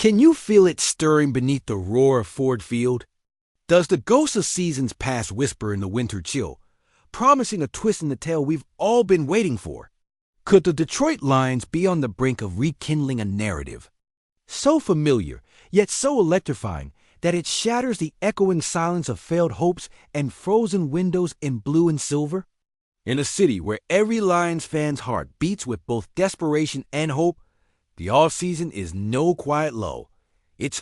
Can you feel it stirring beneath the roar of Ford Field? Does the ghost of seasons past whisper in the winter chill, promising a twist in the tale we've all been waiting for? Could the Detroit Lions be on the brink of rekindling a narrative so familiar, yet so electrifying, that it shatters the echoing silence of failed hopes and frozen windows in blue and silver? In a city where every Lions fan's heart beats with both desperation and hope, the offseason is no quiet lull. It's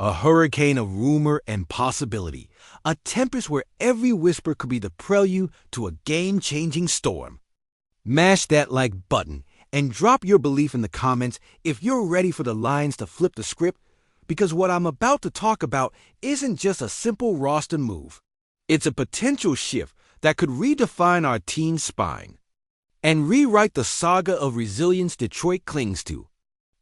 a hurricane of rumor and possibility, a tempest where every whisper could be the prelude to a game-changing storm. Mash that like button and drop your belief in the comments if you're ready for the Lions to flip the script, because what I'm about to talk about isn't just a simple roster move. It's a potential shift that could redefine our team's spine and rewrite the saga of resilience Detroit clings to.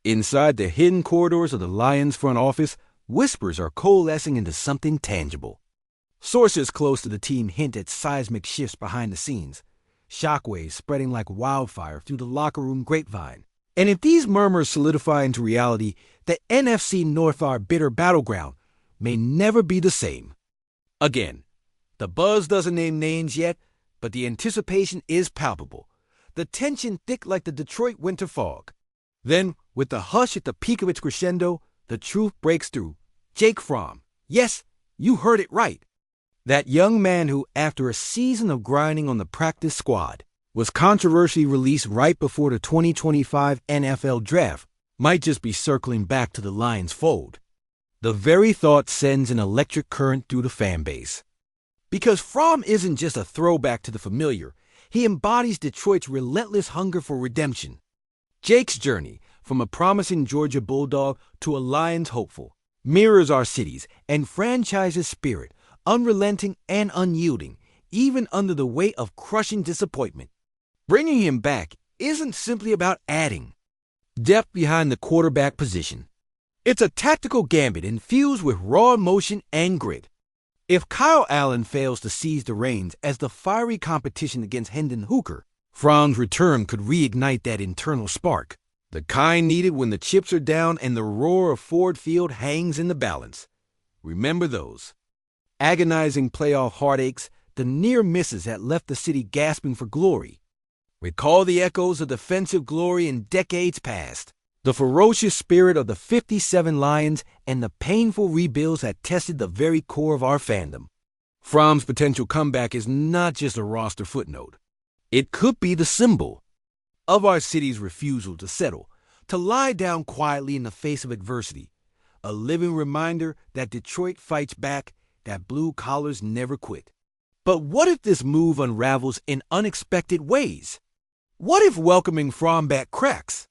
Inside the hidden corridors of the Lions front office, whispers are coalescing into something tangible. Sources close to the team hint at seismic shifts behind the scenes, shockwaves spreading like wildfire through the locker room grapevine. And if these murmurs solidify into reality, the NFC North, our bitter battleground, may never be the same. Again, the buzz doesn't name names yet, but the anticipation is palpable, the tension thick like the Detroit winter fog. Then, with the hush at the peak of its crescendo, the truth breaks through. Jake Fromm. Yes, you heard it right. That young man who, after a season of grinding on the practice squad, was controversially released right before the 2025 NFL Draft, might just be circling back to the Lions fold. The very thought sends an electric current through the fan base. Because Fromm isn't just a throwback to the familiar, he embodies Detroit's relentless hunger for redemption. Jake's journey, from a promising Georgia Bulldog to a Lions hopeful, mirrors our city's and franchise's spirit, unrelenting and unyielding, even under the weight of crushing disappointment. Bringing him back isn't simply about adding depth behind the quarterback position. It's a tactical gambit infused with raw emotion and grit. If Kyle Allen fails to seize the reins as the fiery competition against Hendon Hooker, Fromm's return could reignite that internal spark, the kind needed when the chips are down and the roar of Ford Field hangs in the balance. Remember those agonizing playoff heartaches, the near misses that left the city gasping for glory. Recall the echoes of defensive glory in decades past, the ferocious spirit of the 57 Lions, and the painful rebuilds that tested the very core of our fandom. Fromm's potential comeback is not just a roster footnote. It could be the symbol of our city's refusal to settle, to lie down quietly in the face of adversity, a living reminder that Detroit fights back, that blue collars never quit. But what if this move unravels in unexpected ways? What if welcoming Fromm back cracks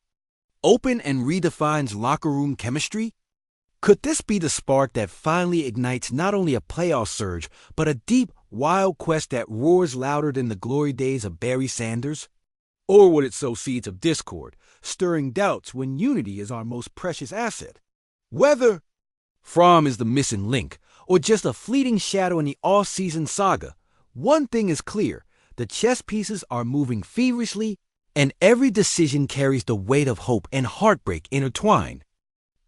open and redefines locker room chemistry? Could this be the spark that finally ignites not only a playoff surge, but a deep, wild quest that roars louder than the glory days of Barry Sanders? Or would it sow seeds of discord, stirring doubts when unity is our most precious asset? Whether Fromm is the missing link, or just a fleeting shadow in the all-season saga, one thing is clear: the chess pieces are moving feverishly, and every decision carries the weight of hope and heartbreak intertwined.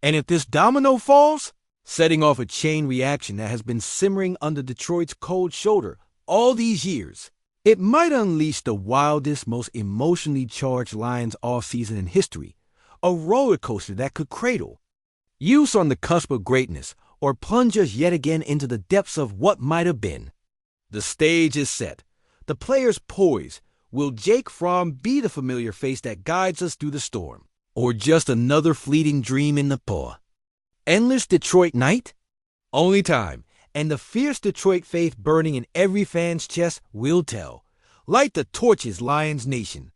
And if this domino falls, setting off a chain reaction that has been simmering under Detroit's cold shoulder all these years, it might unleash the wildest, most emotionally charged Lions offseason in history, a roller coaster that could cradle use on the cusp of greatness or plunge us yet again into the depths of what might have been. The stage is set. The players poise. Will Jake Fromm be the familiar face that guides us through the storm, or just another fleeting dream in the paw? Endless Detroit night? Only time, and the fierce Detroit faith burning in every fan's chest will tell. Light the torches, Lions Nation.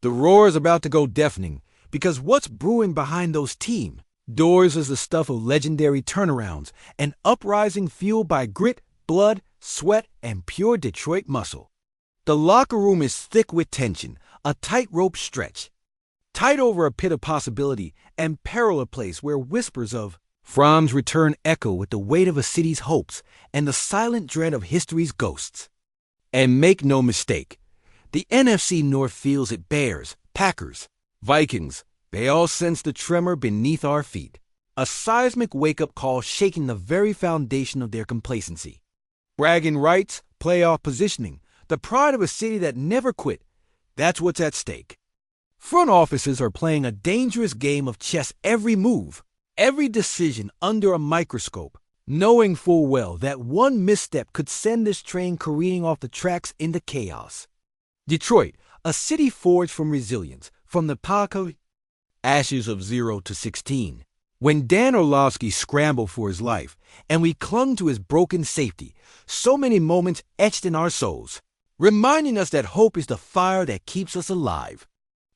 The roar is about to go deafening, because what's brewing behind those team doors is the stuff of legendary turnarounds, an uprising fueled by grit, blood, sweat, and pure Detroit muscle. The locker room is thick with tension, a tightrope stretch. Tight over a pit of possibility and peril a place where whispers of Fromm's return echo with the weight of a city's hopes and the silent dread of history's ghosts. And make no mistake, the NFC North feels it. Bears, Packers, Vikings, they all sense the tremor beneath our feet. a seismic wake-up call shaking the very foundation of their complacency. Bragging rights, playoff positioning, the pride of a city that never quit, that's what's at stake. Front offices are playing a dangerous game of chess, every move, every decision under a microscope, knowing full well that one misstep could send this train careening off the tracks into chaos. Detroit, a city forged from resilience, from the ashes of 0 to 16. When Dan Orlovsky scrambled for his life, and we clung to his broken safety, so many moments etched in our souls, reminding us that hope is the fire that keeps us alive.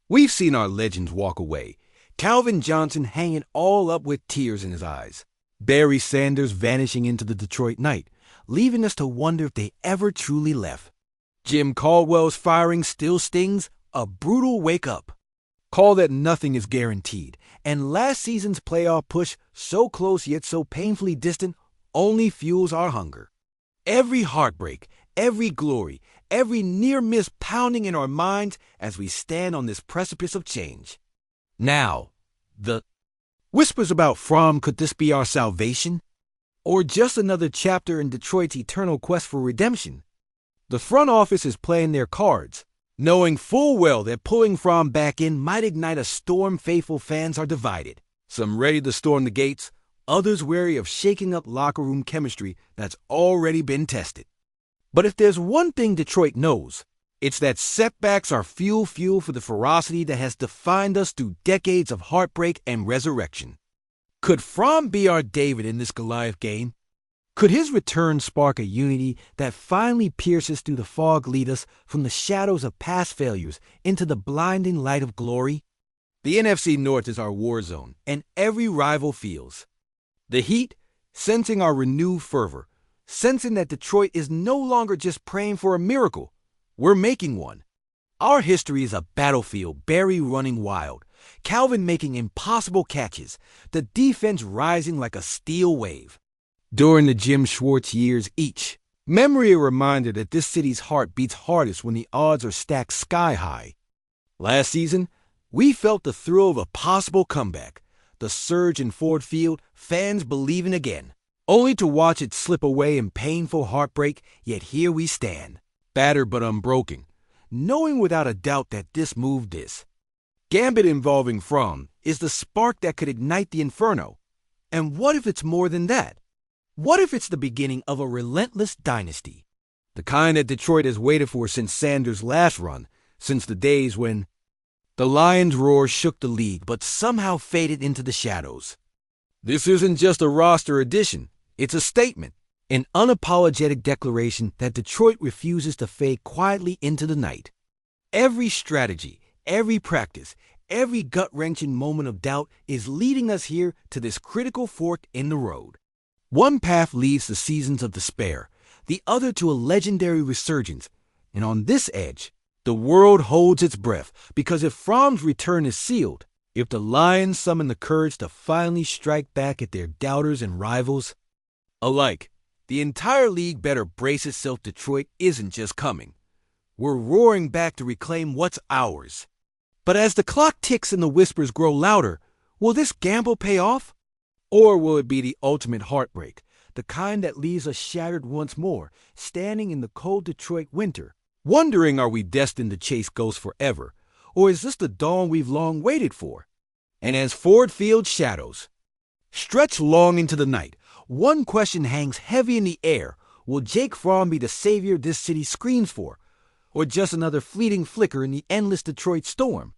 We've seen our legends walk away, Calvin Johnson hanging all up with tears in his eyes, Barry Sanders vanishing into the Detroit night, leaving us to wonder if they ever truly left. Jim Caldwell's firing still stings, a brutal wake-up call that nothing is guaranteed, and last season's playoff push, so close yet so painfully distant, only fuels our hunger. Every heartbreak, every glory, every near-miss pounding in our minds as we stand on this precipice of change. Now, the whispers about Fromm, could this be our salvation? Or just another chapter in Detroit's eternal quest for redemption? The front office is playing their cards, knowing full well that pulling Fromm back in might ignite a storm. Faithful fans are divided, some ready to storm the gates, others wary of shaking up locker room chemistry that's already been tested. But if there's one thing Detroit knows, it's that setbacks are fuel for the ferocity that has defined us through decades of heartbreak and resurrection. Could Fromm be our David in this Goliath game? Could his return spark a unity that finally pierces through the fog, lead us from the shadows of past failures into the blinding light of glory? The NFC North is our war zone, and every rival feels the heat, sensing our renewed fervor, sensing that Detroit is no longer just praying for a miracle. We're making one. Our history is a battlefield, Barry running wild, Calvin making impossible catches, the defense rising like a steel wave. During the Jim Schwartz years each, memory a reminder that this city's heart beats hardest when the odds are stacked sky high. Last season, we felt the thrill of a possible comeback, the surge in Ford Field, fans believing again, only to watch it slip away in painful heartbreak. Yet here we stand, battered but unbroken, knowing without a doubt that this gambit involving Fromm is the spark that could ignite the inferno. And what if it's more than that? What if it's the beginning of a relentless dynasty? The kind that Detroit has waited for since Sanders' last run, since the days when the Lions' roar shook the league but somehow faded into the shadows. This isn't just a roster addition, it's a statement, an unapologetic declaration that Detroit refuses to fade quietly into the night. Every strategy, every practice, every gut-wrenching moment of doubt is leading us here to this critical fork in the road. One path leads to seasons of despair, the other to a legendary resurgence, and on this edge, the world holds its breath, because if Fromm's return is sealed, if the Lions summon the courage to finally strike back at their doubters and rivals alike, the entire league better brace itself. Detroit isn't just coming. We're roaring back to reclaim what's ours. But as the clock ticks and the whispers grow louder, will this gamble pay off? Or will it be the ultimate heartbreak, the kind that leaves us shattered once more, standing in the cold Detroit winter, wondering, are we destined to chase ghosts forever, or is this the dawn we've long waited for? And as Ford Field shadows stretch long into the night, one question hangs heavy in the air. Will Jake Fromm be the savior this city screams for, or just another fleeting flicker in the endless Detroit storm?